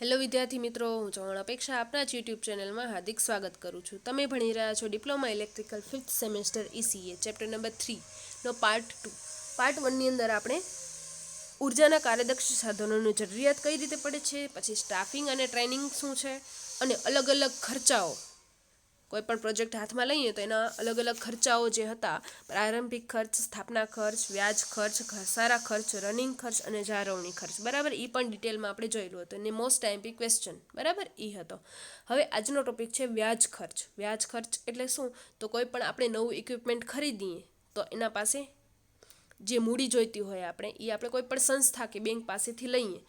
Hello વિદ્યાર્થી મિત્રો, હું ચૌહાણ અપેક્ષા આપના જ યુટ્યુબ ચેનલમાં હાર્દિક સ્વાગત કરું છું. તમે ભણી રહ્યા છો diploma electrical 5th semester ECA chapter number 3નો પાર્ટ 2. પાર્ટ 1ની અંદર આપણે ઉર્જાના કાર્યદક્ષ સાધનોની જરૂરિયાત કઈ રીતે પડે છે, પછી સ્ટાફિંગ અને ટ્રેનિંગ શું છે, અને અલગ અલગ ખર્ચાઓ, કોઈ પણ પ્રોજેક્ટ હાથમાં લઈએ તો એના અલગ અલગ ખર્ચાઓ જે હતા, પ્રારંભિક ખર્ચ, સ્થાપના ખર્ચ, વ્યાજ ખર્ચ, ઘસારા ખર્ચ, રનિંગ ખર્ચ અને જાળવણી ખર્ચ, બરાબર. એ પણ ડિટેલમાં આપણે જોયેલું હતું અને મોસ્ટ ટાઈમ્પી ક્વેશ્ચન, બરાબર, એ હતો. હવે આજનો ટોપિક છે વ્યાજ ખર્ચ. વ્યાજ ખર્ચ એટલે શું? તો કોઈ પણ આપણે નવું ઇક્વિપમેન્ટ ખરીદીએ તો એના પાસે જે મૂડી જોઈતી હોય આપણે કોઈ પણ સંસ્થા કે બેંક પાસેથી લઈએ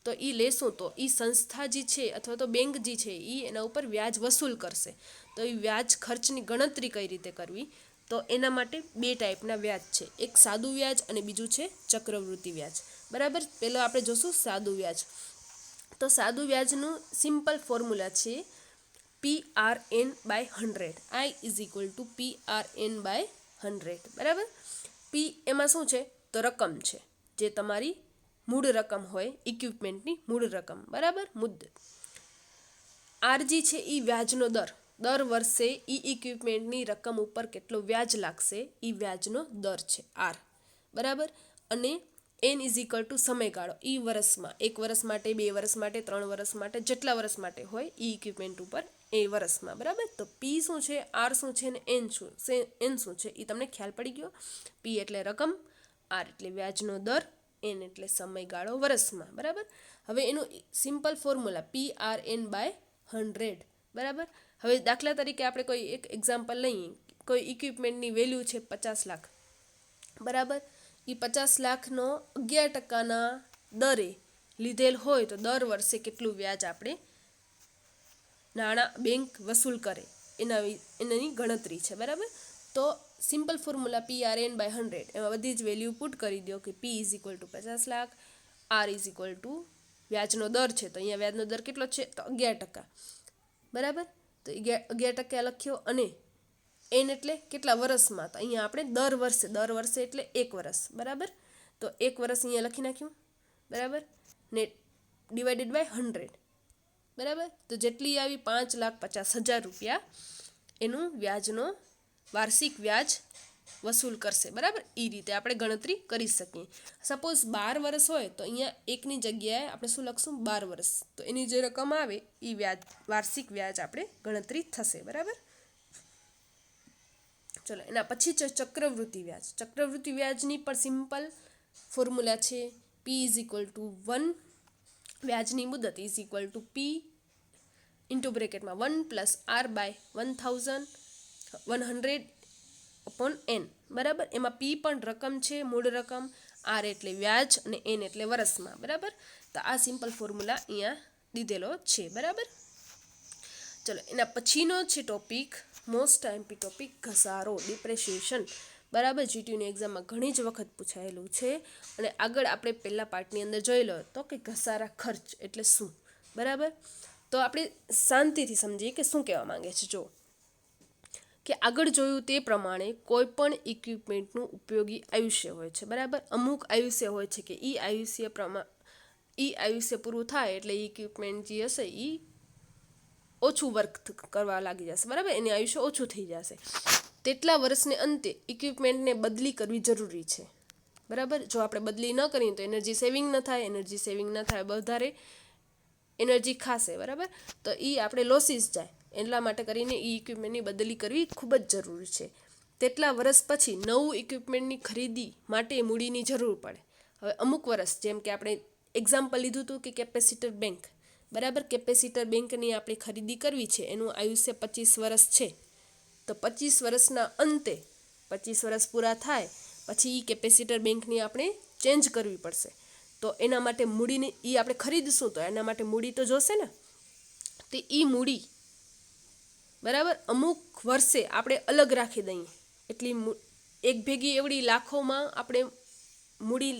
તો એ લેશું તો એ સંસ્થા જે છે અથવા તો બેંક જે છે એ એના ઉપર વ્યાજ વસૂલ કરશે. તો એ વ્યાજ ખર્ચની ગણતરી કઈ રીતે કરવી? તો એના માટે બે ટાઈપના વ્યાજ છે, એક સાદું વ્યાજ અને બીજું છે ચક્રવૃત્તિ વ્યાજ, બરાબર. પહેલાં આપણે જોશું સાદું વ્યાજ. તો સાદું વ્યાજનું સિમ્પલ ફોર્મ્યુલા છે PRN/100. I = PRN/100, બરાબર. પી એમાં શું છે? તો રકમ છે, જે તમારી મૂળ રકમ હોય, ઇક્વિપમેન્ટની મૂળ રકમ, બરાબર, મુદ્દત. આર જે છે એ વ્યાજનો દર વર્ષે ઈ ઇક્વિપમેન્ટની રકમ ઉપર કેટલો વ્યાજ લાગશે એ વ્યાજનો દર છે આર, બરાબર. અને N = સમયગાળો, એ વર્ષમાં, 1 વર્ષ માટે, 2 વર્ષ માટે, 3 વર્ષ માટે, જેટલા વર્ષ માટે હોય એ ઇક્વિપમેન્ટ ઉપર એ વર્ષમાં, બરાબર. તો પી શું છે, આર શું છે ને એન શું છે એ તમને ખ્યાલ પડી ગયો. પી એટલે રકમ, આર એટલે વ્યાજનો દર, એન એટલે સમયગાળો વર્ષમાં, બરાબર. હવે એનું સિમ્પલ ફોર્મ્યુલા PRN/100, બરાબર. હવે દાખલા તરીકે આપણે કોઈ એક એક્ઝામ્પલ લઈએ, કોઈ ઇક્વિપમેન્ટની વેલ્યુ છે 50 લાખ, બરાબર. એ 50 લાખનો 11%ના દરે લીધેલ હોય તો દર વર્ષે કેટલું વ્યાજ આપણે નાણાં બેંક વસૂલ કરે એની ગણતરી છે, બરાબર. તો સિમ્પલ ફોર્મ્યુલા PRN/100, એમાં બધી જ વેલ્યુ પુટ કરી દો કે P = 50 લાખ, R = વ્યાજનો દર છે, તો અહીંયા વ્યાજનો દર કેટલો છે? તો 11%, બરાબર. તો 11% લખ્યો. અને એન એટલે કેટલા વર્ષમાં? તો અહીંયા આપણે દર વર્ષે એટલે 1 વર્ષ, બરાબર. તો 1 વર્ષ અહીંયા લખી નાખ્યું, બરાબર, ને /100, બરાબર. તો જેટલી આવી 5,50,000 રૂપિયા એનું વ્યાજનો વાર્ષિક વ્યાજ વસૂલ કરશે, બરાબર. એ રીતે આપણે ગણતરી કરી શકીએ. સપોઝ 12 વર્ષ હોય તો અહીંયા એકની જગ્યાએ આપણે શું લખશું? 12 વર્ષ. તો એની જે રકમ આવે એ વ્યાજ, વાર્ષિક વ્યાજ આપણે ગણતરી થશે, બરાબર. ચલો, એના પછી છે ચક્રવૃત્તિ વ્યાજ. ચક્રવૃત્તિ વ્યાજની પણ સિમ્પલ ફોર્મ્યુલા છે P = 1, વ્યાજની મુદત = P (1 + R/100/N), બરાબર. એમાં P પણ રકમ છે, મૂળ રકમ, R એટલે વ્યાજ અને N એટલે વર્ષમાં, બરાબર. તો આ સિમ્પલ ફોર્મ્યુલા અહીંયા દીધેલો છે, બરાબર. ચલો, એના પછીનો છે ટોપિક, મોસ્ટ ટાઈમ્પી ટોપિક, ઘસારો, ડિપ્રેશિએશન, બરાબર. જીટીયુની એક્ઝામમાં ઘણી જ વખત પૂછાયેલું છે. અને આગળ આપણે પહેલા પાર્ટની અંદર જોઈ લો તો કે ઘસારા ખર્ચ એટલે શું, બરાબર. તો આપણે શાંતિથી સમજીએ કે શું કહેવા માંગે છે. જો કે આગળ જોયું તે પ્રમાણે કોઈ પણ ઇક્વિપમેન્ટનું ઉપયોગી આયુષ્ય હોય છે, બરાબર. અમુક આયુષ્ય હોય છે કે આયુષ્ય પૂરું થાય એટલે ઇક્વિપમેન્ટ જે હશે એ ઓછું વર્ક કરવા લાગી જશે, બરાબર. એની આયુષ્ય ઓછું થઈ જશે. તેટલા વર્ષને અંતે ઇક્વિપમેન્ટને બદલી કરવી જરૂરી છે, બરાબર. જો આપણે બદલી ન કરીએ તો એનર્જી સેવિંગ ન થાય, વધારે એનર્જી ખાશે, બરાબર. તો એ આપણે લોસીસ જાય. એટલા માટે કરીને એ ઇક્વિપમેન્ટની બદલી કરવી ખૂબ જ જરૂરી છે. તેટલા વર્ષ પછી નવું ઇક્વિપમેન્ટની ખરીદી માટે મૂડીની જરૂર પડે. હવે અમુક વર્ષ, જેમ કે આપણે એક્ઝામ્પલ લીધું હતું કે કેપેસિટર બેંક, બરાબર. કેપેસિટર બેંકની આપણે ખરીદી કરવી છે, એનું આયુષ્ય 25 વર્ષ છે. તો 25 વર્ષના અંતે, 25 વર્ષ પૂરા થાય પછી એ કેપેસિટર બેંકની આપણે ચેન્જ કરવી પડશે. તો એના માટે મૂડીની, એ આપણે ખરીદશું તો એના માટે મૂડી તો જોશે ને. તો એ મૂડી, બરાબર, અમુક વર્ષે આપણે અલગ રાખી દઈએ. એટલી એક ભેગી એવડી લાખોમાં આપણે મૂડી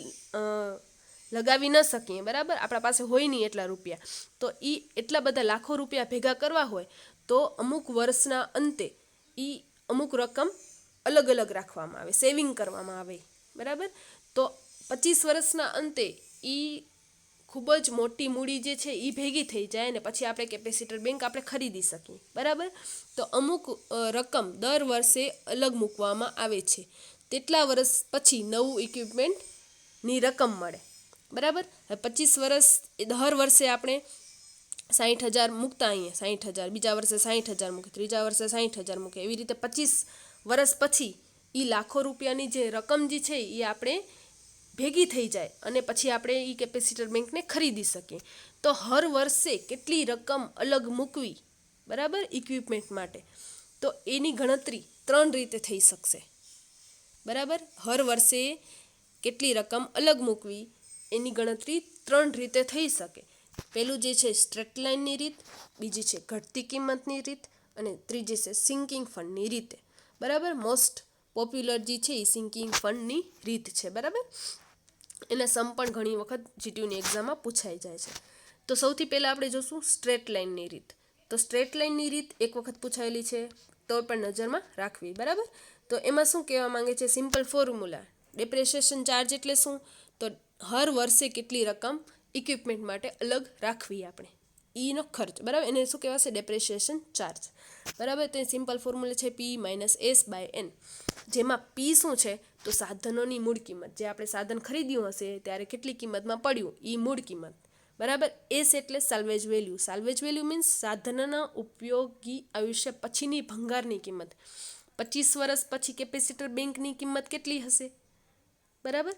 લગાવી ન શકીએ, બરાબર. આપણા પાસે હોય નહીં એટલા રૂપિયા. તો એ એટલા બધા લાખો રૂપિયા ભેગા કરવા હોય તો અમુક વર્ષના અંતે એ અમુક રકમ અલગ અલગ રાખવામાં આવે, સેવિંગ કરવામાં આવે, બરાબર. તો 25 વર્ષના અંતે એ ખૂબ જ મોટી મૂડી જે છે એ ભેગી થઈ જાય ને પછી આપણે કેપેસિટર બેંક આપણે ખરીદી શકીએ, બરાબર. તો અમુક રકમ દર વર્ષે અલગ મૂકવામાં આવે છે, તેટલા વર્ષ પછી નવું ઇક્વિપમેન્ટની રકમ મળે, બરાબર. 25 વર્ષ હર વર્ષે આપણે 60,000 મૂકતા, અહીંયા 60,000, બીજા વર્ષે 60,000 મૂકે, ત્રીજા વર્ષે 60,000 મૂકે, એવી રીતે 25 વર્ષ પછી એ લાખો રૂપિયાની જે રકમ જે છે એ આપણે ભેગી થઈ જાય અને પછી આપણે એ કેપેસિટર બેંકને ખરીદી શકીએ. તો હર વર્ષે કેટલી રકમ અલગ મૂકવી, બરાબર, ઇક્વિપમેન્ટ માટે, તો એની ગણતરી 3 રીતે થઈ શકશે, બરાબર. હર વર્ષે કેટલી રકમ અલગ મૂકવી એની ગણતરી 3 રીતે થઈ શકે. પહેલું જે છે સ્ટ્રેટ લાઇનની રીત, બીજી છે ઘટતી કિંમતની રીત અને ત્રીજી છે સિંકિંગ ફંડની રીતે, બરાબર. મોસ્ટ પોપ્યુલર જે છે એ સિંકિંગ ફંડની રીત છે, બરાબર. એના સમ પણ ઘણી વખત જીટીયુની એક્ઝામમાં પૂછાઈ જાય છે. તો સૌથી પહેલાં આપણે જોશું સ્ટ્રેટ લાઇનની રીત. તો સ્ટ્રેટ લાઇનની રીત એક વખત પૂછાયેલી છે તો પણ નજરમાં રાખવી, બરાબર. તો એમાં શું કહેવા માંગે છે, સિમ્પલ ફોર્મ્યુલા, ડેપ્રેશિએશન ચાર્જ એટલે શું, તો હર વર્ષે કેટલી રકમ ઇક્વિપમેન્ટ માટે અલગ રાખવી આપણે, ઈનો ખર્ચ, બરાબર, એને શું કહેવાશે, ડેપ્રેશિએશન ચાર્જ, બરાબર. તો સિમ્પલ ફોર્મ્યુલા છે P-S/N, જેમાં P શું છે તો સાધનોની મૂળ કિંમત, જે આપણે સાધન ખરીદ્યું હશે ત્યારે કેટલી કિંમતમાં પડ્યું એ મૂળ કિંમત, બરાબર. S એટલે salvage value, salvage value means સાધનના ઉપયોગી આયુષ્ય પછીની ભંગારની કિંમત. 25 વર્ષ પછી કેપેસિટર બેંકની કિંમત કેટલી હશે, બરાબર,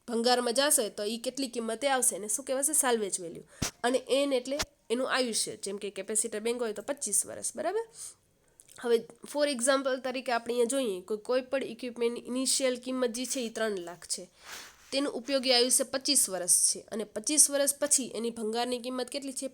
ભંગારમાં જશે તો એ કેટલી કિંમતે આવશે એને શું કહેવાશે, સાલ્વેજ વેલ્યુ. અને N એટલે એનું આયુષ્ય, જેમ કે કેપેસિટર બેંક હોય તો 25 વર્ષ, બરાબર. હવે ફોર એક્ઝામ્પલ તરીકે આપણે અહીંયા જોઈએ કોઈ પણ ઇક્વિપમેન્ટની ઇનિશિયલ કિંમત જે છે એ 3 લાખ છે, તેનું ઉપયોગી આયુષ્ય 25 વર્ષ છે અને 25 વર્ષ પછી એની ભંગારની કિંમત કેટલી છે,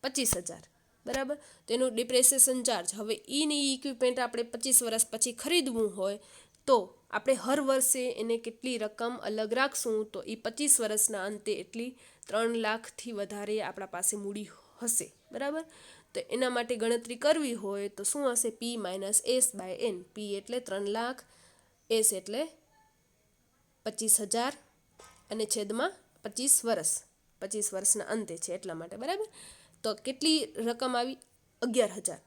25,000, બરાબર. તેનું ડિપ્રેશિએશન ચાર્જ, હવે ઈ ઇક્વિપમેન્ટ આપણે 25 વર્ષ પછી ખરીદવું હોય તો આપણે હર વર્ષે એને કેટલી રકમ અલગ રાખશું, તો એ 25 વર્ષના અંતે એટલી 3 લાખથી વધારે આપણા પાસે મૂડી હશે, બરાબર. તો એના માટે ગણતરી કરવી હોય તો શું હશે, P-S/N. P એટલે 3 લાખ, S એટલે 25,000 અને છેદમાં 25 વર્ષ, 25 વર્ષના અંતે છે એટલા માટે, બરાબર. તો કેટલી રકમ આવી, 11,000.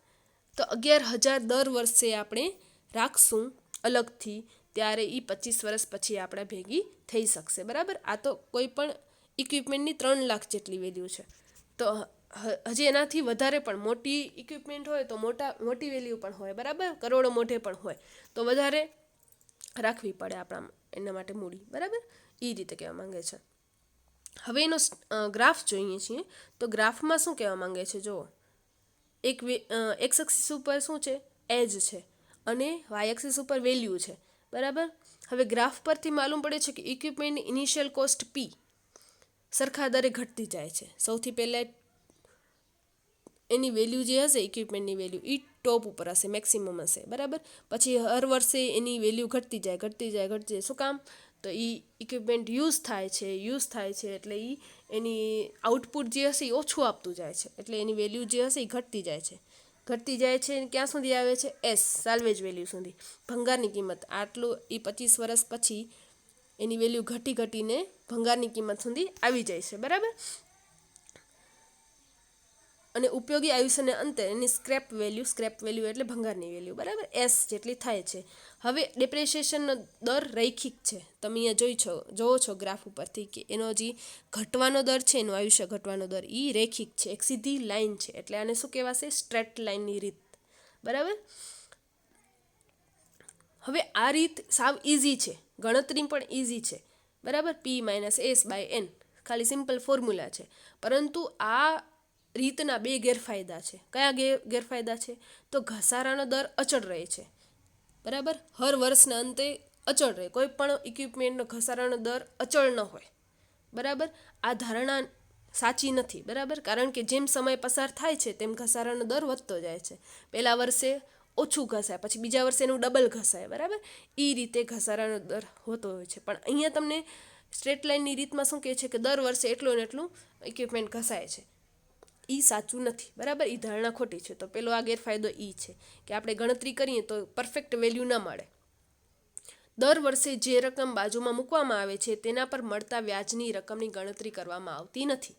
તો 11,000 દર વર્ષે આપણે રાખશું અલગથી, ત્યારે એ 25 વર્ષ પછી આપણે ભેગી થઈ શકશે, બરાબર. આ તો કોઈ પણ ઇક્વિપમેન્ટની 3 લાખ જેટલી વેલ્યુ છે. તો હજી એનાથી વધારે પણ મોટી ઇક્વિપમેન્ટ હોય તો મોટી વેલ્યુ પણ હોય, બરાબર, કરોડો મોઢે પણ હોય તો વધારે રાખવી પડે આપણા એના માટે મૂડી, બરાબર. એ રીતે કહેવા માંગે છે. હવે એનો ગ્રાફ જોઈએ છીએ. તો ગ્રાફમાં શું કહેવા માંગે છે, જુઓ, એક્સ એક્સિસ ઉપર શું છે, એજ છે અને વાય એક્સિસ ઉપર વેલ્યુ છે, બરાબર. હવે ગ્રાફ પરથી માલુમ પડે છે કે ઇક્વિપમેન્ટની ઇનિશિયલ કોસ્ટ P સરખા દરે ઘટતી જાય છે. સૌથી પહેલાં એની વેલ્યુ જે હશે ઇક્વિપમેન્ટની વેલ્યુ એ ટોપ ઉપર હશે, મેક્સિમમ હશે, બરાબર. પછી હર વર્ષે એની વેલ્યુ ઘટતી જાય. શું કામ, તો એ ઇક્વિપમેન્ટ યુઝ થાય છે એટલે એની આઉટપુટ જે હશે એ ઓછું આપતું જાય છે, એટલે એની વેલ્યુ જે હશે એ ઘટતી જાય છે. ક્યાં સુધી આવે છે, S, સાલ્વેજ વેલ્યુ સુધી, ભંગારની કિંમત. આટલું એ 25 વર્ષ પછી એની વેલ્યુ ઘટીને ભંગારની કિંમત સુધી આવી જાય છે, બરાબર. અને ઉપયોગી આયુષ્યને અંતે એની સ્ક્રેપ વેલ્યુ એટલે ભંગારની વેલ્યુ, બરાબર, S જેટલી થાય છે. હવે ડેપ્રેશિએશનનો દર રૈખિક છે, તમે અહીંયા જોવો છો ગ્રાફ ઉપરથી કે એનો જે ઘટવાનો દર છે, એનો આયુષ્ય ઘટવાનો દર એ રૈખિક છે, એક સીધી લાઈન છે, એટલે આને શું કહેવાશે, સ્ટ્રેટ લાઇનની રીત, બરાબર. હવે આ રીત સાવ ઇઝી છે, ગણતરી પણ ઇઝી છે, બરાબર. P-S/N ખાલી સિમ્પલ ફોર્મ્યુલા છે, પરંતુ આ રીતના 2 ગેરફાયદા છે. કયા ગેરફાયદા છે, તો ઘસારાનો દર અચળ રહે છે, બરાબર. હર વર્ષના અંતે અચળ રહે, કોઈ પણ ઇક્વિપમેન્ટનો ઘસારાનો દર અચળ ન હોય, બરાબર. આ ધારણા સાચી નથી, બરાબર, કારણ કે જેમ સમય પસાર થાય છે તેમ ઘસારાનો દર વધતો જાય છે. પહેલા વર્ષે ઓછું ઘસાય, પછી બીજા વર્ષે એનું ડબલ ઘસાય, બરાબર. એ રીતે ઘસારાનો દર હોતો હોય છે. પણ અહીંયા તમને સ્ટ્રેટ લાઇનની રીતમાં શું કહે છે કે દર વર્ષે એટલું ને એટલું ઇક્વિપમેન્ટ ઘસાય છે, એ સાચું નથી, બરાબર. એ ધારણા ખોટી છે. તો પેલો આ ગેરફાયદો એ છે કે આપણે ગણતરી કરીએ તો પરફેક્ટ વેલ્યુ ન મળે. દર વર્ષે જે રકમ બાજુમાં મૂકવામાં આવે છે તેના પર મળતા વ્યાજની રકમની ગણતરી કરવામાં આવતી નથી.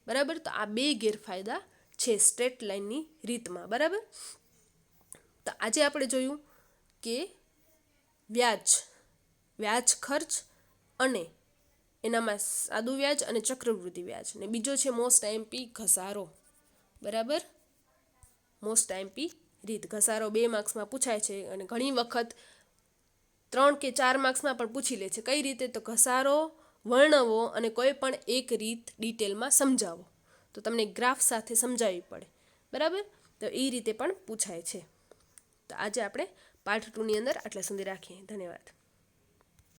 બરાબર, તો આ બે ગેરફાયદા છે સ્ટ્રેટ લાઇનની રીતમાં. બરાબર, તો આજે આપણે જોયું કે વ્યાજ ખર્ચ અને એનામાં સાદું વ્યાજ અને ચક્રવૃદ્ધિ વ્યાજ, ને બીજો છે મોસ્ટ આઈએમપી ઘસારો. બરાબર, મોસ્ટ આઈએમપી રીત. ઘસારો 2 માર્ક્સમાં પૂછાય છે અને ઘણી વખત 3 કે 4 માર્ક્સમાં પણ પૂછી લે છે. કઈ રીતે? તો ઘસારો વર્ણવો અને કોઈ પણ એક રીત ડિટેલમાં સમજાવો, તો તમને ગ્રાફ સાથે સમજાવવી પડે. બરાબર, તો એ રીતે પણ પૂછાય છે. તો આજે આપણે પાર્ટ 2ની અંદર આટલા સુધી રાખીએ. ધન્યવાદ.